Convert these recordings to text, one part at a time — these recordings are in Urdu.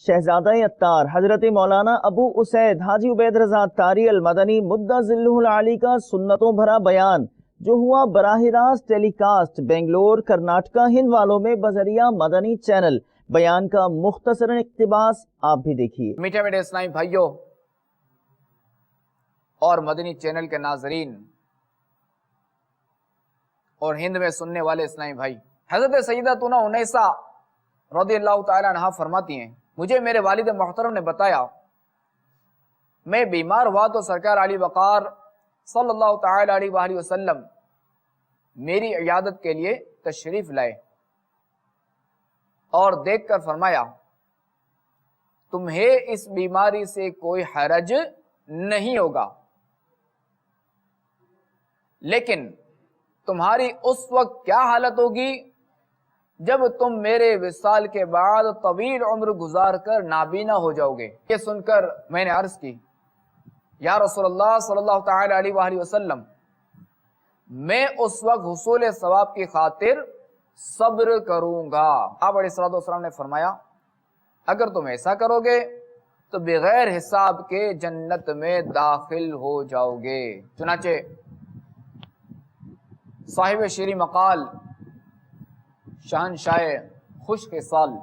شہزادہ اتار حضرت مولانا ابو اسید حاجی عبید رضا تاری المدنی مدہ ذلہ العالی کا سنتوں بھرا بیان جو ہوا براہ راست ٹیلی کاسٹ بنگلور کرناٹکا ہند والوں میں بذریعہ مدنی چینل، بیان کا مختصراً اقتباس آپ بھی دیکھیے۔ میٹھے میٹھے اسلامی بھائیوں اور مدنی چینل کے ناظرین اور ہند میں سننے والے اسلامی بھائی، حضرت سیدتنا انیسہ رضی اللہ تعالی عنہا فرماتی ہیں، مجھے میرے والد محترم نے بتایا میں بیمار ہوا تو سرکار علی وقار صلی اللہ تعالی علیہ وآلہ وسلم میری عیادت کے لیے تشریف لائے اور دیکھ کر فرمایا تمہیں اس بیماری سے کوئی حرج نہیں ہوگا، لیکن تمہاری اس وقت کیا حالت ہوگی جب تم میرے وصال کے بعد طویل عمر گزار کر نابینا ہو جاؤ گے۔ یہ سن کر میں نے عرض کی یا رسول اللہ صلی اللہ تعالی علیہ وآلہ وسلم، میں اس وقت حصول ثواب کی خاطر صبر کروں گا۔ آپ علیہ السلام نے فرمایا اگر تم ایسا کرو گے تو بغیر حساب کے جنت میں داخل ہو جاؤ گے۔ چنانچہ صاحب شیریں مقال شہنشاہ خوش خصال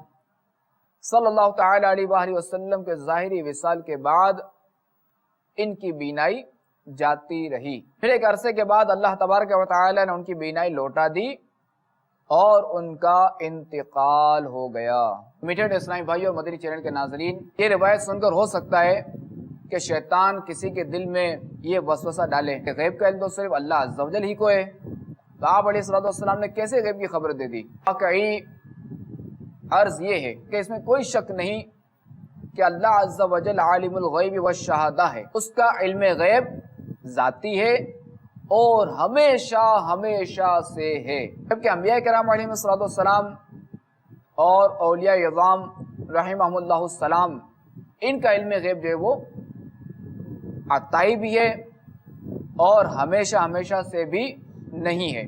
صلی اللہ تعالی علیہ وآلہ وسلم کے ظاہری وصال کے بعد ان کی بینائی جاتی رہی، پھر ایک عرصے کے بعد اللہ تبارک و تعالی نے ان کی بینائی لوٹا دی اور ان کا انتقال ہو گیا۔ میٹھے اسلامی بھائیوں اور مدنی چینل کے ناظرین، یہ روایت سن کر ہو سکتا ہے کہ شیطان کسی کے دل میں یہ وسوسہ ڈالے کہ غیب کا علم تو صرف اللہ عز و جل ہی کو ہے، تو آپ علیہ السلام نے کیسے غیب کی خبر دے دی؟ واقعی عرض یہ ہے کہ اس میں کوئی شک نہیں کہ اللہ عز و جل عالم الغیب والشہادہ ہے، اس کا علم غیب ذاتی ہے اور ہمیشہ ہمیشہ سے ہے، جبکہ انبیاء کرام علیہ السلام اور اولیاء اعظام رحمہم اللہ السلام ان کا علم غیب جو ہے وہ عطائی بھی ہے اور ہمیشہ ہمیشہ سے بھی نہیں ہے،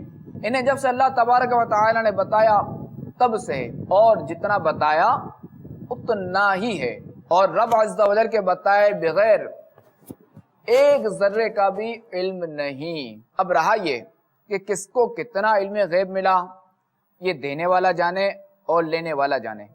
انہیں جب سے اللہ تبارک و تعالی نے بتایا تب سے ہے، اور جتنا بتایا اتنا ہی ہے، اور رب عز و جل کے بتائے بغیر ایک ذرے کا بھی علم نہیں۔ اب رہا یہ کہ کس کو کتنا علم غیب ملا، یہ دینے والا جانے اور لینے والا جانے۔